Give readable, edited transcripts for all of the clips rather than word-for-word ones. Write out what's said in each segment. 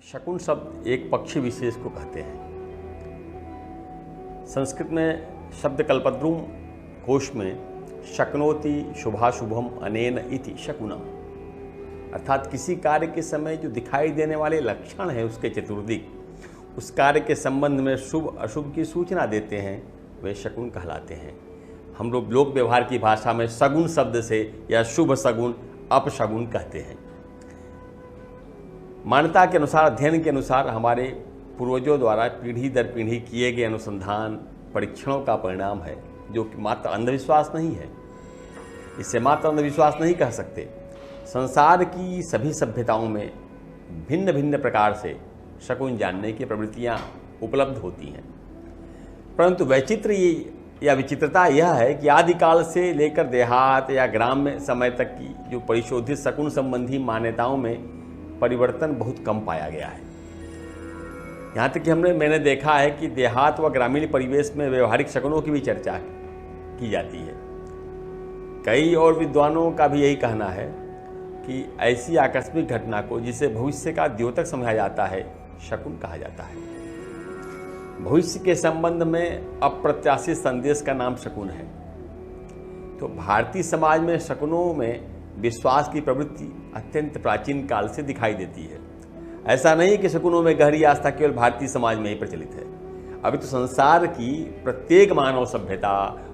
शकुन शब्द एक पक्षी विशेष को कहते हैं। संस्कृत में शब्द कल्पद्रुम कोश में शक्नोति शुभाशुभम अनेन इति शकुनम, अर्थात किसी कार्य के समय जो दिखाई देने वाले लक्षण हैं उसके चतुर्दिक, उस कार्य के संबंध में शुभ अशुभ की सूचना देते हैं, वे शकुन कहलाते हैं। हम लोग लोक व्यवहार की भाषा में सगुन शब्द से या शुभ सगुन अपशगुन कहते हैं। मान्यता के अनुसार, अध्ययन के अनुसार हमारे पूर्वजों द्वारा पीढ़ी दर पीढ़ी किए गए अनुसंधान परीक्षणों का परिणाम है, जो कि मात्र अंधविश्वास नहीं है। इसे मात्र अंधविश्वास नहीं कह सकते। संसार की सभी सभ्यताओं में भिन्न भिन्न प्रकार से शकुन जानने की प्रवृत्तियां उपलब्ध होती हैं, परंतु विचित्रता यह है कि आदिकाल से लेकर देहात या ग्राम्य समय तक की जो परिशोधित शकुन संबंधी मान्यताओं में परिवर्तन बहुत कम पाया गया है। यहाँ तक कि मैंने देखा है कि देहात व ग्रामीण परिवेश में व्यवहारिक शकुनों की भी चर्चा की जाती है। कई और विद्वानों का भी यही कहना है कि ऐसी आकस्मिक घटना को जिसे भविष्य का द्योतक समझा जाता है, शकुन कहा जाता है। भविष्य के संबंध में अप्रत्याशित संदेश का नाम शकुन है। तो भारतीय समाज में शकुनों में विश्वास की प्रवृत्ति अत्यंत प्राचीन काल से दिखाई देती है। ऐसा नहीं कि शकुनों में गहरी आस्था केवल भारतीय समाज में ही प्रचलित है। अभी तो संसार की प्रत्येक मानव सभ्यता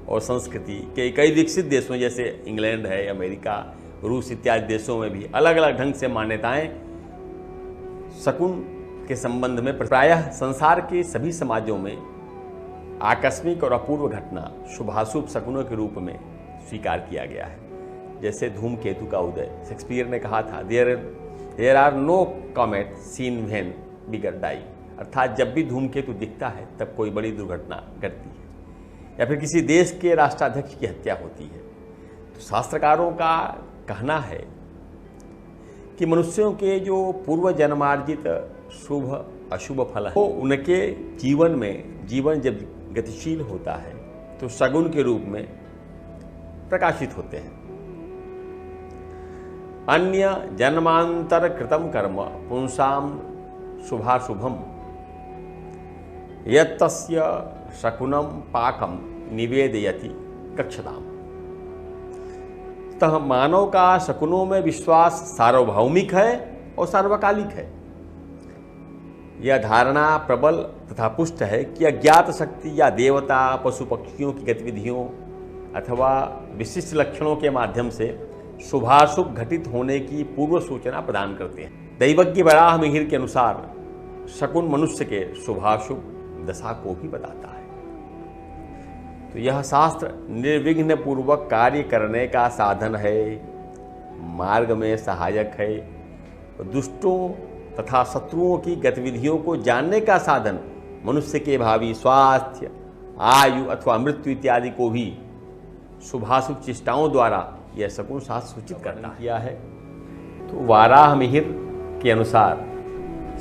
और संस्कृति के कई विकसित देशों जैसे इंग्लैंड है, अमेरिका, रूस इत्यादि देशों में भी अलग अलग ढंग से मान्यताएं शकुन के संबंध में प्रायः संसार के सभी समाजों में आकस्मिक और अपूर्व घटना शुभाशुभ शकुनों के रूप में स्वीकार किया गया है। जैसे धूमकेतु का उदय, शेक्सपियर ने कहा था, there are no comet seen when beggar die, अर्थात जब भी धूमकेतु दिखता है तब कोई बड़ी दुर्घटना घटती है या फिर किसी देश के राष्ट्राध्यक्ष की हत्या होती है। तो शास्त्रकारों का कहना है कि मनुष्यों के जो पूर्व जन्मार्जित शुभ अशुभ फल है, वो उनके जीवन जब गतिशील होता है तो शगुन के रूप में प्रकाशित होते हैं। अन्य जन्मांतर कृतम कर्म पुंसाम शुभाशुभम यत्तस्य शकुनम पाकम निवेदयति गच्छताम। तह मानव का शकुनों में विश्वास सार्वभौमिक है और सार्वकालिक है। यह धारणा प्रबल तथा पुष्ट है कि अज्ञात शक्ति या देवता पशु पक्षियों की गतिविधियों अथवा विशिष्ट लक्षणों के माध्यम से शुभाशुभ घटित होने की पूर्व सूचना प्रदान करते हैं। दैवज्ञ वराह मिहिर के अनुसार शकुन मनुष्य के शुभाशुभ दशा को भी बताता है। तो यह शास्त्र निर्विघ्न पूर्वक कार्य करने का साधन है, मार्ग में सहायक है, दुष्टों तथा शत्रुओं की गतिविधियों को जानने का साधन, मनुष्य के भावी स्वास्थ्य, आयु अथवा मृत्यु इत्यादि को भी शुभाशुभ चेष्टाओं द्वारा यह शकुन शास्त्र सूचित करना किया है। तो वाराह मिहिर के अनुसार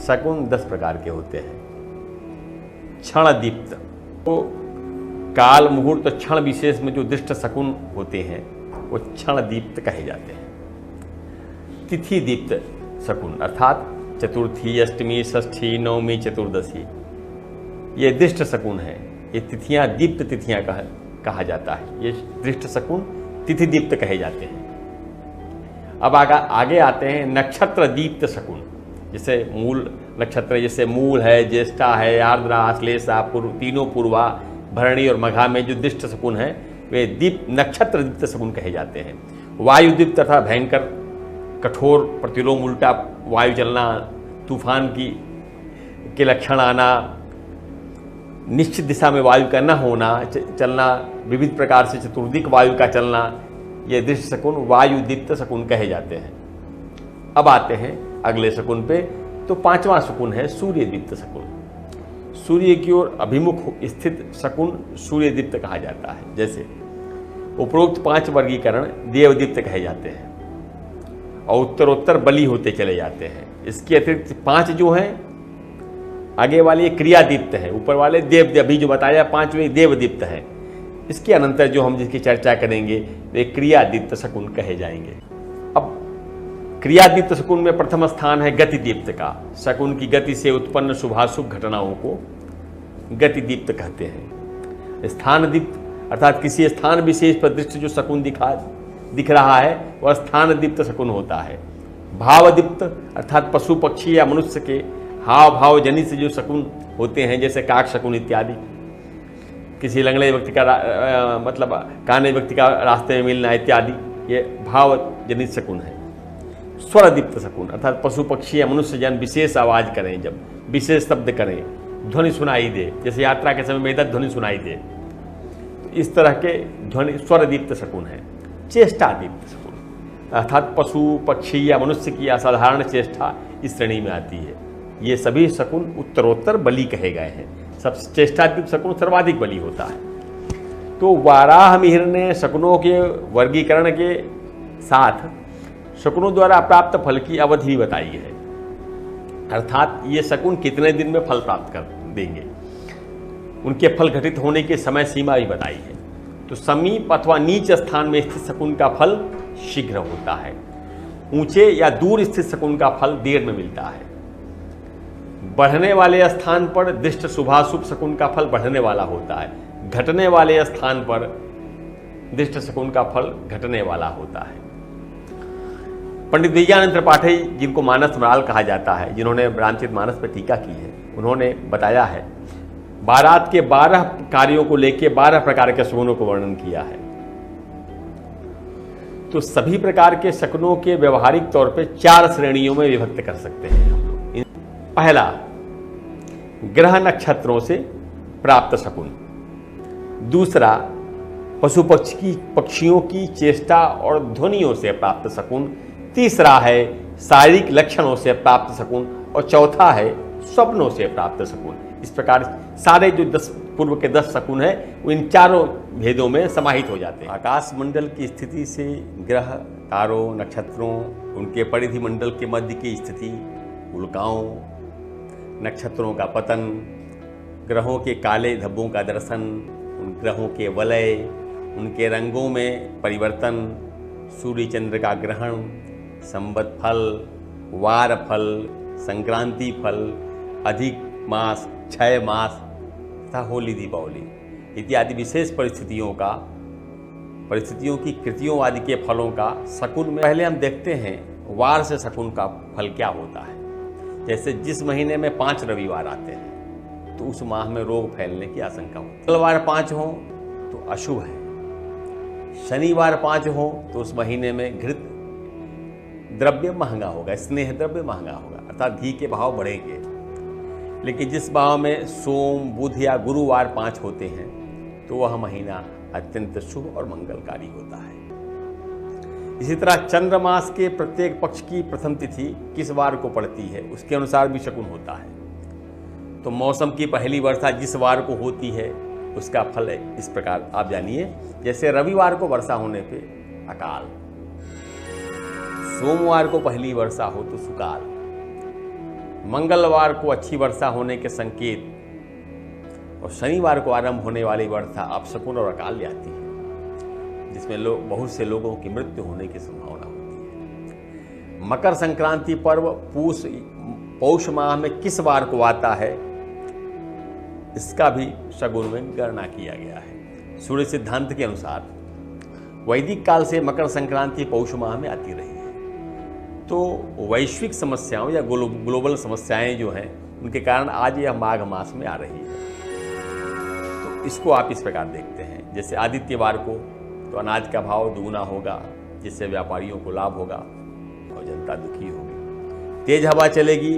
शकुन 10 प्रकार के होते हैं। क्षण दीप्त, तो काल मुहूर्त क्षण विशेष में जो दृष्ट शकुन होते हैं वो क्षण दीप्त कहे जाते हैं। तिथि दीप्त शकुन, अर्थात चतुर्थी, अष्टमी, षष्ठी, नवमी, चतुर्दशी, ये दृष्ट शकुन है। ये तिथियां दीप्त तिथियां कहा जाता है। ये दृष्ट शकुन तिथि दीप्त कहे जाते हैं। अब आगे आते हैं नक्षत्र दीप्त शकुन। जैसे मूल नक्षत्र, जैसे मूल है, ज्येष्ठा है, आर्द्रा, आश्लेषा, तीनों पूर्वा, भरणी और मघा में जो दृष्ट शकुन है वे नक्षत्र दीप्त शकुन कहे जाते हैं। वायु दीप्त तथा भयंकर कठोर प्रतिलोम उल्टा वायु चलना, तूफान के लक्षण आना, निश्चित दिशा में वायु का न होना, चलना, विविध प्रकार से चतुर्दिक वायु का चलना, ये दृष्ट शकुन वायु दीप्त शकुन कहे जाते हैं। अब आते हैं अगले शकुन पे। तो 5वां शकुन है सूर्य दीप्त शकुन। सूर्य की ओर अभिमुख स्थित शकुन सूर्य दीप्त कहा जाता है। जैसे उपरोक्त 5 वर्गीकरण देवदीप्त कहे जाते हैं और उत्तरोत्तर बली होते चले जाते हैं। इसके अतिरिक्त 5 जो हैं, आगे वाले क्रियादीप्त है, ऊपर वाले देव, अभी जो बताया 5वें देवदीप्त है। इसके अनंतर जो हम जिसकी चर्चा करेंगे वे क्रियादीप्त शकुन कहे जाएंगे। अब क्रियादीप्त शकुन में प्रथम स्थान है गतिदीप्त का। शकुन की गति से उत्पन्न शुभाशुभ घटनाओं को गतिदीप्त कहते हैं। स्थान दीप्त अर्थात किसी स्थान विशेष पर दृष्टि जो शकुन दिख रहा है वह स्थान दीप्त शकुन होता है। भावदीप्त अर्थात पशु पक्षी या मनुष्य के हाव भाव जनित से जो शकुन होते हैं, जैसे काक शकुन इत्यादि। किसी लंगड़े व्यक्ति का मतलब काने व्यक्ति का रास्ते में मिलना इत्यादि, ये भाव जनित शकुन है। स्वरदीप्त शकुन अर्थात पशु पक्षी या मनुष्य जन विशेष आवाज करें, जब विशेष शब्द करें, ध्वनि सुनाई दे, जैसे यात्रा के समय वेदक ध्वनि सुनाई दे, तो इस तरह के ध्वनि स्वरदीप्त शकुन है। चेष्टादीप्त शकुन अर्थात पशु पक्षी या मनुष्य की असाधारण चेष्टा इस श्रेणी में आती है। ये सभी शकुन उत्तरोत्तर बलि कहे गए हैं। सब चेष्टादीप्त शकुन सर्वाधिक बलि होता है। तो वाराह मिहिर ने शकुनों के वर्गीकरण के साथ शकुनों द्वारा प्राप्त फल की अवधि भी बताई है, अर्थात ये शकुन कितने दिन में फल प्राप्त कर देंगे, उनके फल घटित होने की समय सीमा भी बताई है। तो समीप अथवा नीच स्थान में स्थित शकुन का फल शीघ्र होता है, ऊंचे या दूर स्थित शकुन का फल देर में मिलता है। बढ़ने वाले स्थान पर दृष्ट शुभाशुभ शकुन का फल बढ़ने वाला होता है, घटने वाले स्थान पर दृष्ट शकुन का फल घटने वाला होता है। पंडित विज्ञानंद त्रिपाठी, जिनको मानस मराल कहा जाता है, जिन्होंने रामचरित मानस पर टीका की है, उन्होंने बताया है बारात के 12 कार्यों को लेकर 12 प्रकार के शकुनों को वर्णन किया है। तो सभी प्रकार के शकुनों के व्यवहारिक तौर पे 4 श्रेणियों में विभक्त कर सकते हैं हम लोग। पहला, ग्रह नक्षत्रों से प्राप्त शकुन। दूसरा, पशु पक्षियों की चेष्टा और ध्वनियों से प्राप्त शकुन। तीसरा है शारीरिक लक्षणों से प्राप्त शकुन। और चौथा है स्वप्नों से प्राप्त शकुन। इस प्रकार सारे जो 10 पूर्व के 10 शकुन है वो इन चारों भेदों में समाहित हो जाते हैं। आकाश मंडल की स्थिति से ग्रह, तारों, नक्षत्रों, उनके परिधि मंडल के मध्य की स्थिति, उल्काओं, नक्षत्रों का पतन, ग्रहों के काले धब्बों का दर्शन, उन ग्रहों के वलय, उनके रंगों में परिवर्तन, सूर्य चंद्र का ग्रहण, संवत फल, वार फल, संक्रांति फल, अधिक मास, क्षय मास तथा होली दीपावली इत्यादि विशेष परिस्थितियों की कृतियों आदि के फलों का शकुन में पहले हम देखते हैं वार से शकुन का फल क्या होता है। जैसे जिस महीने में 5 रविवार आते हैं तो उस माह में रोग फैलने की आशंका होती है। मंगलवार 5 हो तो अशुभ है, शनिवार 5 हो तो उस महीने में घृत द्रव्य महंगा होगा, स्नेह द्रव्य महंगा होगा, अर्थात घी के भाव बढ़ेंगे। लेकिन जिस भाव में सोम, बुध या गुरुवार 5 होते हैं तो वह महीना अत्यंत शुभ और मंगलकारी होता है। इसी तरह चंद्रमास के प्रत्येक पक्ष की प्रथम तिथि किस वार को पड़ती है उसके अनुसार भी शकुन होता है। तो मौसम की पहली वर्षा जिस वार को होती है उसका फल इस प्रकार आप जानिए। जैसे रविवार को वर्षा होने पे अकाल, सोमवार को पहली वर्षा हो तो सुकाल, मंगलवार को अच्छी वर्षा होने के संकेत, और शनिवार को आरंभ होने वाली वर्षा अपशकुन और अकाल ले आती है, जिसमें बहुत से लोगों की मृत्यु होने की संभावना होती है। मकर संक्रांति पर्व पौष माह में किस वार को आता है इसका भी शगुन में गणना किया गया है। सूर्य सिद्धांत के अनुसार वैदिक काल से मकर संक्रांति पौष माह में आती रही है। तो वैश्विक समस्याओं या ग्लोबल समस्याएं जो हैं उनके कारण आज यह माघ मास में आ रही है। तो इसको आप इस प्रकार देखते हैं, जैसे आदित्यवार को तो अनाज का भाव दुगुना होगा, जिससे व्यापारियों को लाभ होगा और जनता दुखी होगी। तेज हवा चलेगी,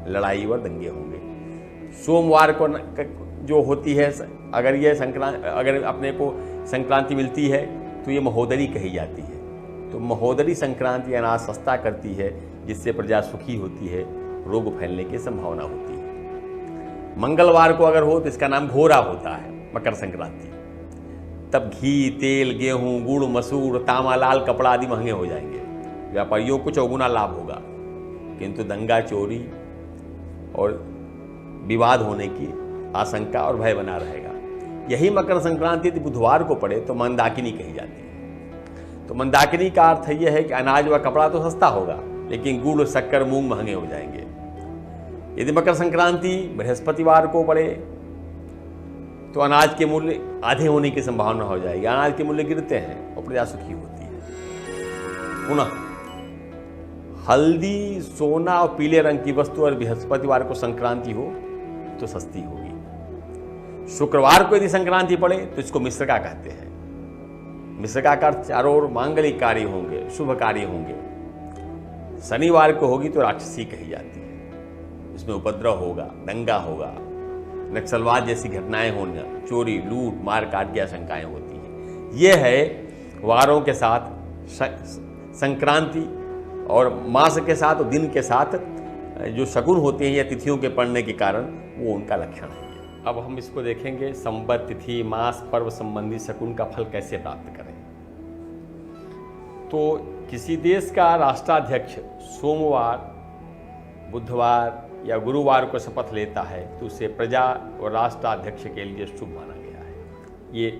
लड़ाई व दंगे होंगे। सोमवार को जो होती है, अगर अपने को संक्रांति मिलती है तो ये महोदरी कही जाती है। तो महोदरी संक्रांति अनाज सस्ता करती है, जिससे प्रजा सुखी होती है, रोग फैलने की संभावना होती है। मंगलवार को अगर हो तो इसका नाम घोरा होता है, मकर संक्रांति। तब घी, तेल, गेहूं, गुड़, मसूर, तांबा, लाल कपड़ा आदि महंगे हो जाएंगे, व्यापारियों को चौगुना लाभ होगा, किंतु दंगा, चोरी और विवाद होने की आशंका और भय बना रहेगा। यही मकर संक्रांति यदि बुधवार को पड़े तो मंदाकिनी कही जाती है। तो मंदाकिनी का अर्थ यह है कि अनाज व कपड़ा तो सस्ता होगा, लेकिन गुड़, शक्कर, मूंग महंगे हो जाएंगे। यदि मकर संक्रांति बृहस्पतिवार को पड़े तो अनाज के मूल्य आधे होने की संभावना हो जाएगी, अनाज के मूल्य गिरते हैं और प्रजा सुखी होती है। पुनः हल्दी, सोना और पीले रंग की वस्तु और बृहस्पतिवार को संक्रांति हो तो सस्ती होगी। शुक्रवार को यदि संक्रांति पड़े तो इसको मिश्रका कहते हैं। मिश्रका का अर्थ चारों ओर मांगलिक कार्य होंगे, शुभ कार्य होंगे। शनिवार को होगी तो राक्षसी कही जाती है, इसमें उपद्रव होगा, दंगा होगा, नक्सलवाद जैसी घटनाएं होना, चोरी, लूट, मारकाट की आशंकाएं होती हैं। यह है वारों के साथ संक्रांति और मास के साथ और दिन के साथ जो शकुन होते हैं या तिथियों के पड़ने के कारण वो उनका लक्षण है। अब हम इसको देखेंगे, संवत, तिथि, मास, पर्व संबंधी शकुन का फल कैसे प्राप्त करें। तो किसी देश का राष्ट्राध्यक्ष सोमवार, बुधवार या गुरुवार को शपथ लेता है तो उसे प्रजा और राष्ट्राध्यक्ष के लिए शुभ माना गया है। ये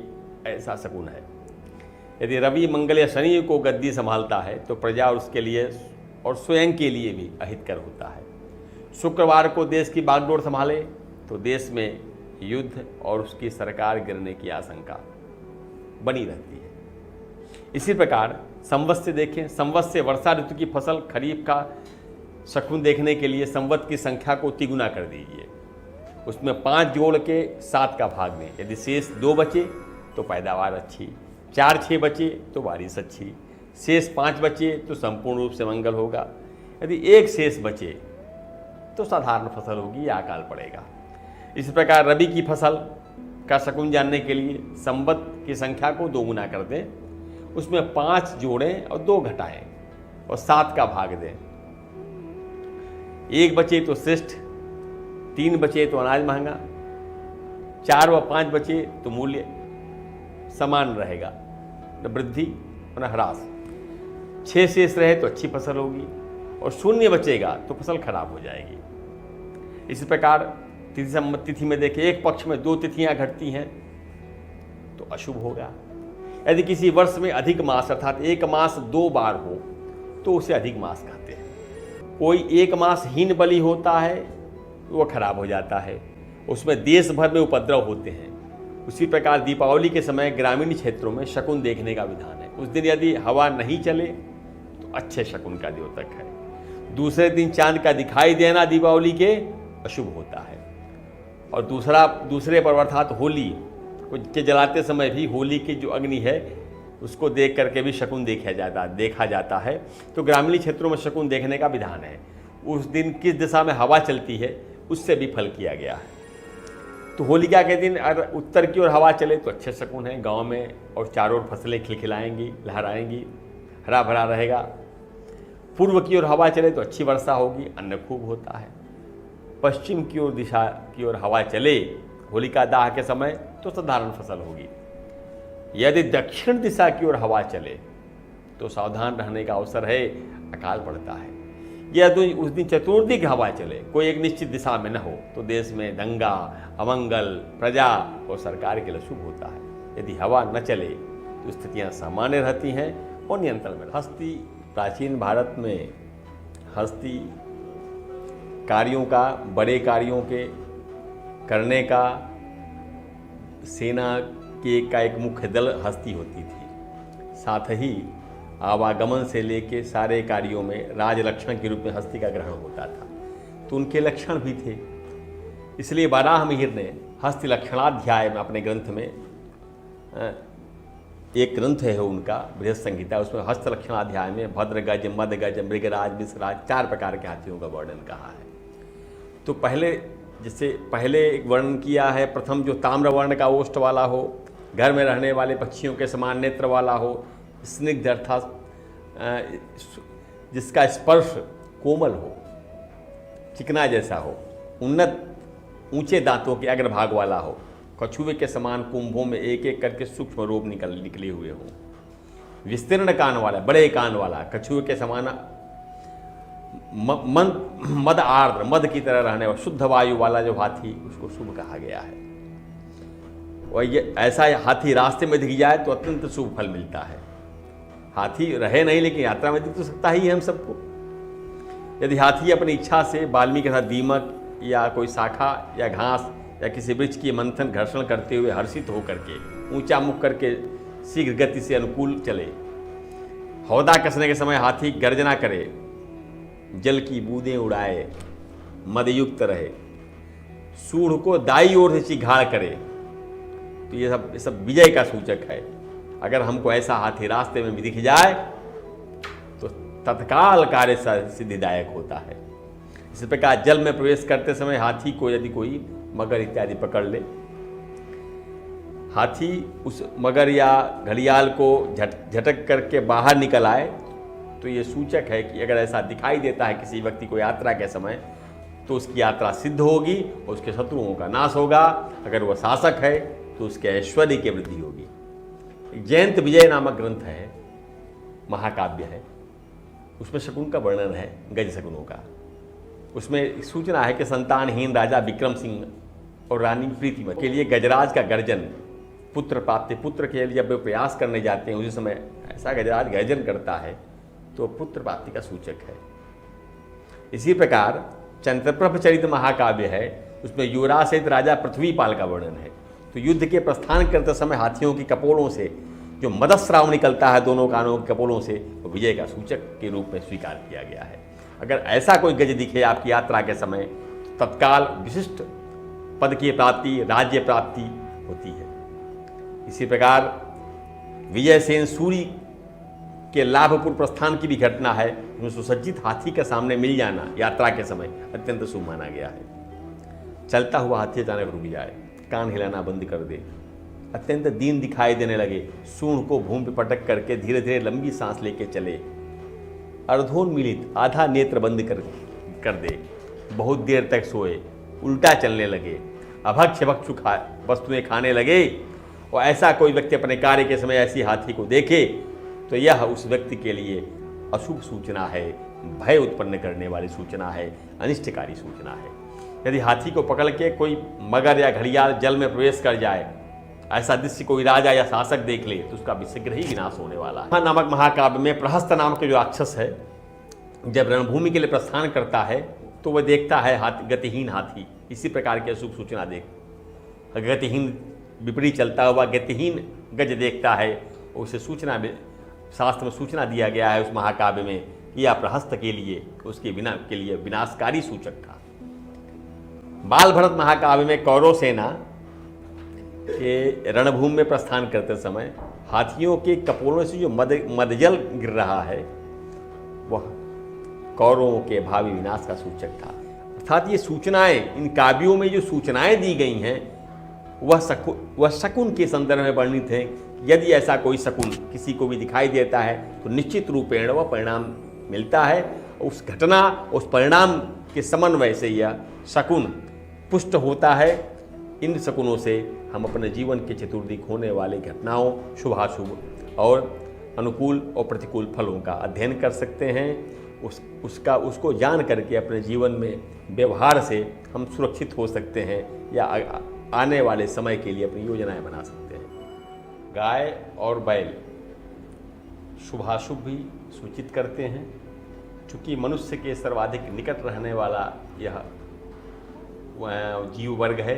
ऐसा शकुन है। यदि रवि, मंगल या शनि को गद्दी संभालता है तो प्रजा और उसके लिए और स्वयं के लिए भी अहितकर होता है। शुक्रवार को देश की बागडोर संभाले तो देश में युद्ध और उसकी सरकार गिरने की आशंका बनी रहती है। इसी प्रकार संवत से देखें, संवत से वर्षा ऋतु की फसल, खरीफ का शकुन देखने के लिए संवत की संख्या को तिगुना कर दीजिए। उसमें 5 जोड़ के 7 का भाग दें। यदि शेष 2 बचे तो पैदावार अच्छी, 4-6 बचे तो बारिश अच्छी, शेष 5 बचे तो संपूर्ण रूप से मंगल होगा, यदि 1 शेष बचे तो साधारण फसल होगी या अकाल पड़ेगा। इसी प्रकार रबी की फसल का शकुन जानने के लिए संवत की संख्या को 2 गुना कर दें, उसमें 5 जोड़ें और 2 घटाएं और 7 का भाग दें। 1 बचे तो श्रेष्ठ, 3 बचे तो अनाज महंगा, 4 व 5 बचे तो मूल्य समान रहेगा, न वृद्धि न ह्रास। 6 शेष रहे तो अच्छी फसल होगी और 0 बचेगा तो फसल खराब हो जाएगी। इसी प्रकार तिथि में देखें, एक पक्ष में 2 तिथियां घटती हैं तो अशुभ होगा। यदि किसी वर्ष में अधिक मास अर्थात एक मास 2 बार हो तो उसे अधिक मास कहते हैं। कोई एक मास हीन बलि होता है वो खराब हो जाता है, उसमें देश भर में उपद्रव होते हैं। उसी प्रकार दीपावली के समय ग्रामीण क्षेत्रों में शकुन देखने का विधान है। उस दिन यदि हवा नहीं चले तो अच्छे शकुन का द्योतक है। दूसरे दिन चांद का दिखाई देना दीपावली के अशुभ होता है। और दूसरे पर्व अर्थात होली के जलाते समय भी होली की जो अग्नि है उसको देख करके भी शकुन देखा जाता है। तो ग्रामीण क्षेत्रों में शकुन देखने का विधान है। उस दिन किस दिशा में हवा चलती है उससे भी फल किया गया है। तो होलिका के दिन अगर उत्तर की ओर हवा चले तो अच्छे शकुन है, गांव में और चारों ओर फसलें खिलखिलाएंगी, लहराएंगी, हरा भरा रहेगा। पूर्व की ओर हवा चले तो अच्छी वर्षा होगी, अन्न खूब होता है। पश्चिम की ओर दिशा की ओर हवा चले होलिका दाह के समय तो साधारण फसल होगी। यदि दक्षिण दिशा की ओर हवा चले तो सावधान रहने का अवसर है, अकाल पड़ता है। यदि उस दिन चतुर्थी की हवा चले, कोई एक निश्चित दिशा में न हो तो देश में दंगा, अमंगल, प्रजा और सरकार के लिए शुभ होता है। यदि हवा न चले तो स्थितियां सामान्य रहती हैं और नियंत्रण में। हस्ती, प्राचीन भारत में हस्ती कार्यों का, बड़े कार्यों के करने का सेना का एक मुख्य दल हस्ती होती थी। साथ ही आवागमन से लेके सारे कार्यों में राजलक्षण के रूप में हस्ती का ग्रहण होता था, तो उनके लक्षण भी थे। इसलिए वाराह मिहिर ने हस्ती लक्षणाध्याय में अपने ग्रंथ में, एक ग्रंथ है उनका बृहद संहिता, उसमें हस्त लक्षणाध्याय में भद्रगज, मदगज, मृगराज, विषराज 4 प्रकार के हाथियों का वर्णन कहा है। तो पहले एक वर्णन किया है, प्रथम जो ताम्र वर्ण का ओष्ठ वाला हो, घर में रहने वाले पक्षियों के समान नेत्र वाला हो, स्निग्ध अर्थात जिसका स्पर्श कोमल हो, चिकना जैसा हो, उन्नत ऊंचे दांतों के अग्रभाग वाला हो, कछुए के समान कुंभों में एक एक करके सूक्ष्म रोग निकले हुए हो, विस्तीर्ण कान वाला, बड़े कान वाला, कछुए के समान मद आर्द्र, मद की तरह रहने वाला, शुद्ध वायु वाला जो हाथी, उसको शुभ कहा गया है। और ये ऐसा हाथी रास्ते में दिख जाए तो अत्यंत शुभ फल मिलता है। हाथी रहे नहीं लेकिन यात्रा में दिख तो सकता ही है हम सबको। यदि हाथी अपनी इच्छा से वाल्मीकि के साथ दीमक या कोई शाखा या घास या किसी वृक्ष की मंथन घर्षण करते हुए हर्षित होकर के ऊंचा मुख करके शीघ्र गति से अनुकूल चले, हौदा कसने के समय हाथी गर्जना करे, जल की बूंदें उड़ाए, मदयुक्त रहे, सूढ़ को दाई ओर से चिघाड़ करे, तो ये सब विजय का सूचक है। अगर हमको ऐसा हाथी रास्ते में भी दिख जाए तो तत्काल कार्य सिद्धिदायक होता है। इसी प्रकार जल में प्रवेश करते समय हाथी को यदि कोई मगर इत्यादि पकड़ ले, हाथी उस मगर या घड़ियाल को झटक करके बाहर निकल आए, तो ये सूचक है कि अगर ऐसा दिखाई देता है किसी व्यक्ति को यात्रा के समय, तो उसकी यात्रा सिद्ध होगी और उसके शत्रुओं का नाश होगा। अगर वह शासक है तो उसके ऐश्वर्य की वृद्धि होगी। जयंत विजय नामक ग्रंथ है, महाकाव्य है, उसमें शकुन का वर्णन है, गज शकुनों का। उसमें सूचना है कि संतानहीन राजा विक्रम सिंह और रानी प्रीतिमती के लिए गजराज का गर्जन, पुत्र प्राप्ति, पुत्र के लिए जब वे प्रयास करने जाते हैं उसी समय ऐसा गजराज गर्जन करता है तो पुत्र प्राप्ति का सूचक है। इसी प्रकार चंद्रप्रभ चरित महाकाव्य है, उसमें युवराज सहित राजा पृथ्वीपाल का वर्णन है। तो युद्ध के प्रस्थान करते समय हाथियों की कपोलों से जो मदस्राव निकलता है दोनों कानों के कपोलों से, वो विजय का सूचक के रूप में स्वीकार किया गया है। अगर ऐसा कोई गज दिखे आपकी यात्रा के समय, तो तत्काल विशिष्ट पद की प्राप्ति, राज्य प्राप्ति होती है। इसी प्रकार विजयसेन सूरी के लाभपूर्ण प्रस्थान की भी घटना है, उसमें सुसज्जित हाथी के सामने मिल जाना यात्रा के समय अत्यंत शुभ माना गया है। चलता हुआ हाथी अचानक रुक जाए, कान हिलाना बंद कर दे, अत्यंत दीन दिखाई देने लगे, सूंड को भूमि पर पटक करके धीरे धीरे लंबी सांस लेके चले, अर्धोन्मीलित आधा नेत्र बंद कर दे, बहुत देर तक सोए, उल्टा चलने लगे, अभक्ष्य भक्षु वस्तुएं खाने लगे, और ऐसा कोई व्यक्ति अपने कार्य के समय ऐसी हाथी को देखे तो यह उस व्यक्ति के लिए अशुभ सूचना है, भय उत्पन्न करने वाली सूचना है, अनिष्टकारी सूचना है। यदि हाथी को पकड़ के कोई मगर या घड़ियाल जल में प्रवेश कर जाए, ऐसा दृश्य कोई राजा या शासक देख ले, तो उसका शीघ्र ही विनाश होने वाला है। नामक महाकाव्य में प्रहस्त नाम के जो राक्षस है, जब रणभूमि के लिए प्रस्थान करता है तो वह देखता है गतिहीन हाथी, इसी प्रकार की अशुभ सूचना गतिहीन विपरीत चलता हुआ गतिहीन गज देखता है, उसे सूचना में शास्त्र में सूचना दिया गया है उस महाकाव्य में, यह प्रहस्त के लिए उसके विनाशकारी सूचक था। बाल भरत महाकाव्य में कौरव सेना के रणभूमि में प्रस्थान करते समय हाथियों के कपोलों से जो मदजल गिर रहा है, वह कौरवों के भावी विनाश का सूचक था। अर्थात ये सूचनाएं, इन काव्यों में जो सूचनाएं दी गई हैं वह शकुन के संदर्भ में वर्णित हैं। यदि ऐसा कोई शकुन किसी को भी दिखाई देता है तो निश्चित रूपेण वह परिणाम मिलता है, उस घटना उस परिणाम के समन्वय से यह शकुन पुष्ट होता है। इन शकुनों से हम अपने जीवन के चतुर्दिक होने वाली घटनाओं, शुभाशुभ और अनुकूल और प्रतिकूल फलों का अध्ययन कर सकते हैं। उसको जान करके अपने जीवन में व्यवहार से हम सुरक्षित हो सकते हैं या आने वाले समय के लिए अपनी योजनाएं बना सकते हैं। गाय और बैल शुभाशुभ भी सूचित करते हैं। चूँकि मनुष्य के सर्वाधिक निकट रहने वाला यह जीव वर्ग है,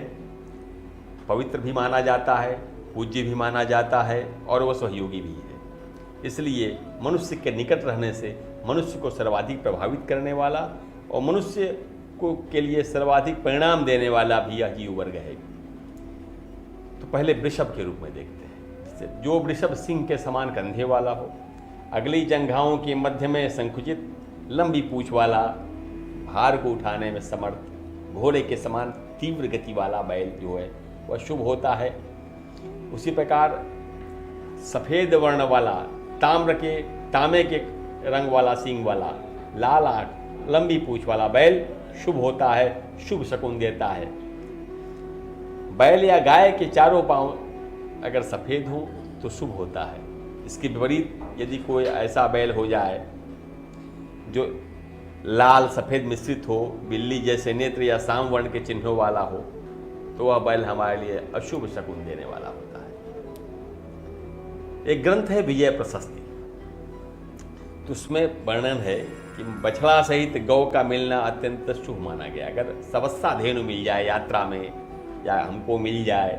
पवित्र भी माना जाता है, पूज्य भी माना जाता है और वह सहयोगी भी है। इसलिए मनुष्य के निकट रहने से मनुष्य को सर्वाधिक प्रभावित करने वाला और मनुष्य को के लिए सर्वाधिक परिणाम देने वाला भी यह जीव वर्ग है। तो पहले वृषभ के रूप में देखते हैं, जो वृषभ सिंह के समान कंधे वाला हो, अगली जंघाओं के मध्य में संकुचित लंबी पूंछ वाला, भार को उठाने में समर्थ, घोड़े के समान तीव्र गति वाला बैल जो है वह शुभ होता है। उसी प्रकार सफ़ेद वर्ण वाला, तांबे के रंग वाला सींग वाला, लाल आंख, लंबी पूंछ वाला बैल शुभ होता है, शुभ शकुन देता है। बैल या गाय के चारों पांव अगर सफ़ेद हो तो शुभ होता है। इसके विपरीत यदि कोई ऐसा बैल हो जाए जो लाल सफ़ेद मिश्रित हो, बिल्ली जैसे नेत्र या साम वर्ण के चिन्हों वाला हो, तो वह बैल हमारे लिए अशुभ शकुन देने वाला होता है। एक ग्रंथ है विजय प्रशस्ति, तो उसमें वर्णन है कि बछड़ा सहित गौ का मिलना अत्यंत शुभ माना गया। अगर सवत्सा धेनु मिल जाए यात्रा में या हमको मिल जाए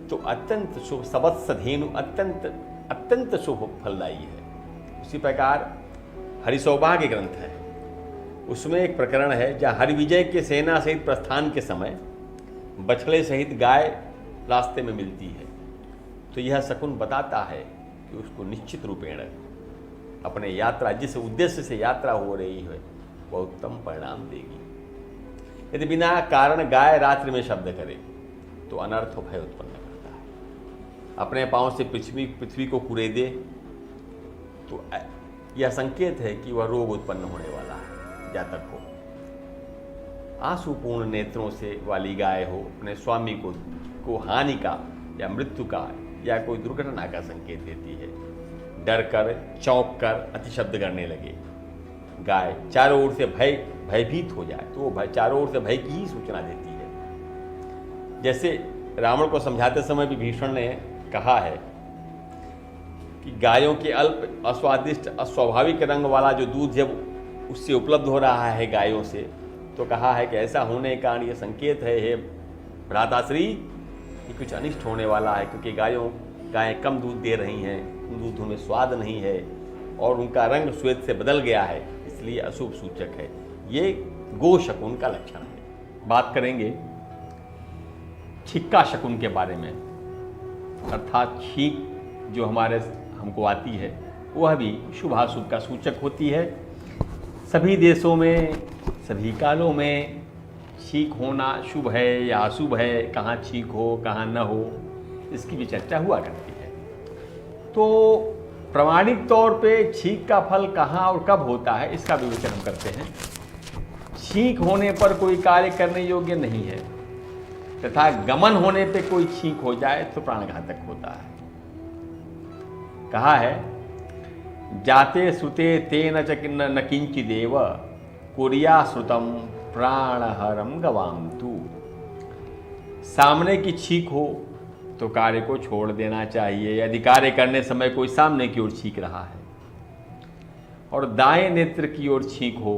तो अत्यंत शुभ, सवत्स धेनु अत्यंत अत्यंत शुभ फलदायी है। उसी प्रकार हरिसौभाग्य ग्रंथ है, उसमें एक प्रकरण है जहाँ हरिविजय के सेना सहित प्रस्थान के समय बछड़े सहित गाय रास्ते में मिलती है। तो यह शकुन बताता है कि उसको निश्चित रूपेण अपने यात्रा, जिस उद्देश्य से यात्रा हो रही है, वह उत्तम परिणाम देगी। यदि बिना कारण गाय रात्रि में शब्द करे तो अनर्थ भय उत्पन्न करता है। अपने पांव से पृथ्वी को कुरेदे तो यह संकेत है कि वह रोग उत्पन्न होने वाला है। जातक को आंसुपूर्ण नेत्रों से वाली गाय हो, अपने स्वामी को हानि का या मृत्यु का या कोई दुर्घटना का संकेत देती है। डर कर, चौंक कर अतिशब्द करने लगे, गाय चारों ओर से भयभीत हो जाए तो वो चारों ओर से भय की ही सूचना देती है। जैसे रावण को समझाते समय भी भीष्म ने कहा है कि गायों के अल्प, अस्वादिष्ट, अस्वाभाविक रंग वाला जो दूध जब उससे उपलब्ध हो रहा है गायों से, तो कहा है कि ऐसा होने का ये संकेत है, हे भ्राताश्री, कि कुछ अनिष्ट होने वाला है, क्योंकि गायें कम दूध दे रही हैं, उन दूधों में स्वाद नहीं है और उनका रंग श्वेत से बदल गया है, इसलिए अशुभ सूचक है। ये गो शकुन का लक्षण है। बात करेंगे छिक्का शकुन के बारे में, अर्थात छींक जो हमको आती है वह भी शुभाशुभ का सूचक होती है। सभी देशों में, सभी कालों में छींक होना शुभ है या अशुभ है, कहाँ छींक हो कहाँ न हो, इसकी भी चर्चा हुआ करती है। तो प्रामाणिक तौर पे छींक का फल कहाँ और कब होता है, इसका विवेचन हम करते हैं। छींक होने पर कोई कार्य करने योग्य नहीं है, तथा गमन होने पे कोई छींक हो जाए तो प्राणघातक होता है। कहा है, जाते सुते तेन च न किंचिदेव कुर्या श्रुतम प्राणहरम गवाम तू। सामने की छींक हो तो कार्य को छोड़ देना चाहिए। यदि कार्य करने समय कोई सामने की ओर छींक रहा है और दाएं नेत्र की ओर छींक हो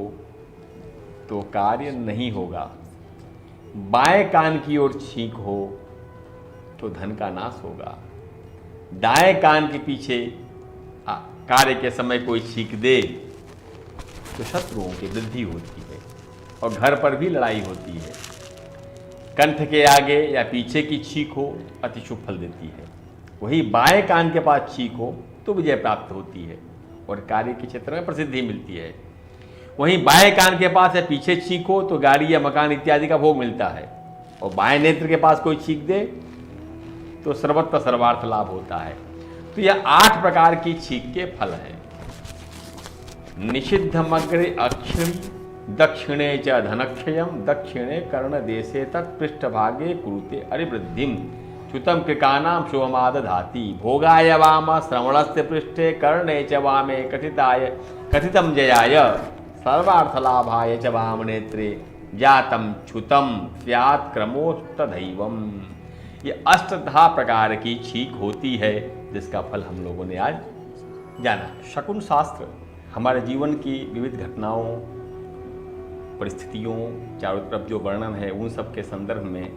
तो कार्य नहीं होगा। बाएं कान की ओर छींक हो तो धन का नाश होगा। दाएं कान के पीछे कार्य के समय कोई छींक दे तो शत्रुओं की वृद्धि होती है और घर पर भी लड़ाई होती है। कंठ के आगे या पीछे की छींक हो अति शुभ फल देती है। वही बाएं कान के पास छींक हो तो विजय प्राप्त होती है और कार्य के क्षेत्र में प्रसिद्धि मिलती है। वहीं बाएं कान के पास या पीछे छींक हो तो गाड़ी या मकान इत्यादि का भोग मिलता है। और बाएं नेत्र के पास कोई छींक दे तो सर्वत्र सर्वार्थ लाभ होता है। तो यह 8 प्रकार की छींक के फल हैं। निषिद्धमग्रे अक्षिणी दक्षिणे च धनक्षयम दक्षिणे कर्णदेशे तत्पृष्ठभागे कुरुते अरिवृद्धिम च्युतम कृकानाम शुभमादधाति भोगाय वाम श्रवणस्य पृष्ठे कर्णे च वामे कथितम जयाय सर्वार्थलाभाय च वाम नेत्रे जातम च्युतम स्यात् क्रमोत्तदैवम। ये 8 प्रकार की छींक होती है जिसका फल हम लोगों ने आज जाना। शकुन शास्त्र हमारे जीवन की विविध घटनाओं, परिस्थितियों, चारों तरफ जो वर्णन है उन सब के संदर्भ में,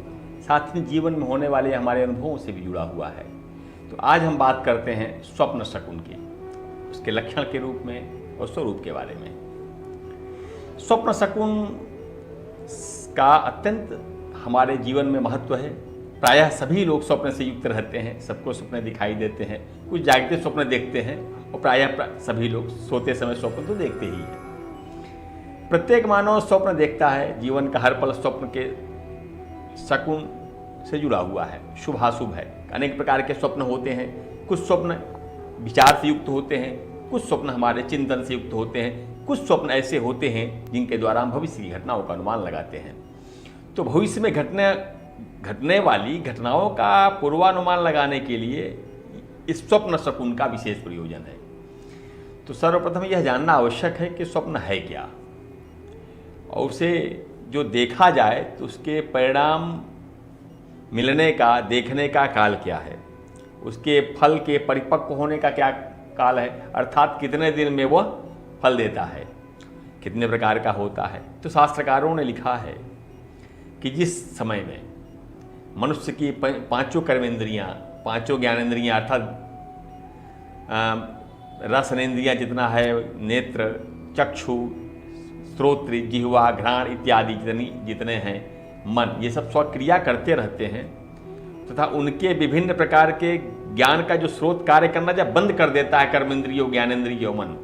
साथ ही जीवन में होने वाले हमारे अनुभवों से भी जुड़ा हुआ है। तो आज हम बात करते हैं स्वप्न शकुन की, उसके लक्षण के रूप में और स्वरूप के बारे में। स्वप्न शकुन का अत्यंत हमारे जीवन में महत्व है। प्रायः सभी लोग स्वप्न से युक्त रहते हैं, सबको सपने दिखाई देते हैं। कुछ जागते स्वप्न देखते हैं और प्रायः सभी लोग सोते समय स्वप्न तो देखते ही हैं। प्रत्येक मानव स्वप्न देखता है। जीवन का हर पल स्वप्न के शकुन से जुड़ा हुआ है, शुभाशुभ है। अनेक प्रकार के स्वप्न होते हैं। कुछ स्वप्न विचार से युक्त होते हैं, कुछ स्वप्न हमारे चिंतन से युक्त होते हैं, कुछ स्वप्न ऐसे होते हैं जिनके द्वारा हम भविष्य की घटनाओं का अनुमान लगाते हैं। तो भविष्य में घटने वाली घटनाओं का पूर्वानुमान लगाने के लिए इस स्वप्न शकुन का विशेष प्रयोजन है। तो सर्वप्रथम यह जानना आवश्यक है कि स्वप्न है क्या, और उसे जो देखा जाए तो उसके परिणाम मिलने का, देखने का काल क्या है, उसके फल के परिपक्व होने का क्या काल है, अर्थात कितने दिन में वह फल देता है, कितने प्रकार का होता है। तो शास्त्रकारों ने लिखा है कि जिस समय में मनुष्य की पांचों कर्मेंद्रियां, पांचों ज्ञानेंद्रियां अर्थात रसनेन्द्रियां जितना है, नेत्र, चक्षु, श्रोत्र, जिह्वा, घ्राण इत्यादि जितने हैं, मन, ये सब स्वक्रिया करते रहते हैं तथा उनके विभिन्न प्रकार के ज्ञान का जो स्रोत कार्य करना जब बंद कर देता है, कर्मेंद्रियों, ज्ञानेंद्रियों, मन,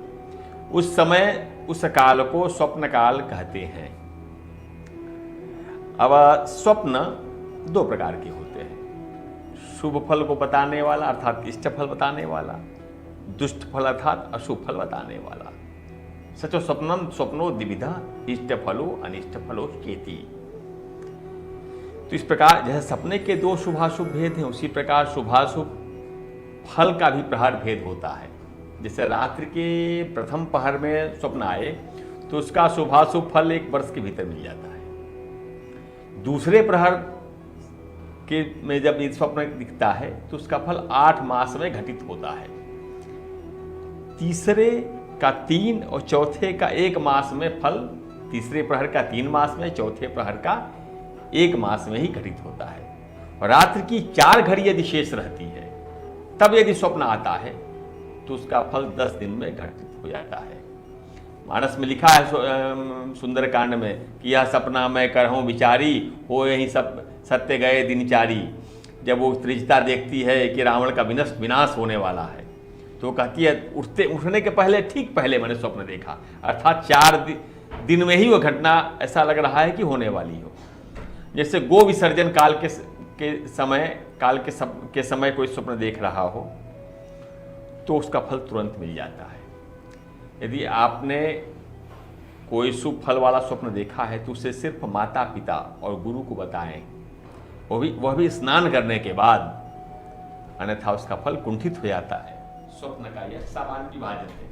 उस समय उस काल को स्वप्न काल कहते हैं। अब स्वप्न दो प्रकार के होते हैं, शुभ फल को बताने वाला अर्थात इष्ट फल बताने वाला, दुष्ट फल अर्थात अशुभ फल बताने वाला। सचो स्वप्नम स्वप्नो द्विविधा, इष्ट फलो अनिष्ट फलो केति। तो इस प्रकार जैसे सपने के दो शुभाशुभ भेद हैं, उसी प्रकार शुभाशुभ फल का भी प्रहर भेद होता है। जैसे रात्रि के प्रथम पहर में स्वप्न आए तो उसका शुभाशुभ फल एक वर्ष के भीतर मिल जाता है। दूसरे प्रहर के में जब ये स्वप्न दिखता है तो उसका फल 8 मास में घटित होता है। तीसरे का 3 और चौथे का 1 मास में फल, तीसरे प्रहर का 3 मास में, चौथे प्रहर का 1 मास में ही घटित होता है। और रात्रि की 4 घड़ी यदि शेष रहती है तब यदि स्वप्न आता है तो उसका फल 10 दिन में घटित हो जाता है। मानस में लिखा है सुंदरकांड में कि यह सपना मैं करहूँ विचारी, हो यही सब सत्य गए दिनचारी। जब वो त्रिजता देखती है कि रावण का विनाश होने वाला है तो कहती है उठने के पहले, ठीक पहले मैंने स्वप्न देखा, अर्थात 4 दिन में ही वो घटना ऐसा लग रहा है कि होने वाली हो। जैसे गो विसर्जन काल के समय कोई स्वप्न देख रहा हो तो उसका फल तुरंत मिल जाता है। यदि आपने कोई शुभ फल वाला स्वप्न देखा है तो उसे सिर्फ माता पिता और गुरु को बताएं, वह भी स्नान करने के बाद, अन्यथा उसका फल कुंठित हो जाता है। स्वप्न का यह सामान्य विभाजन है।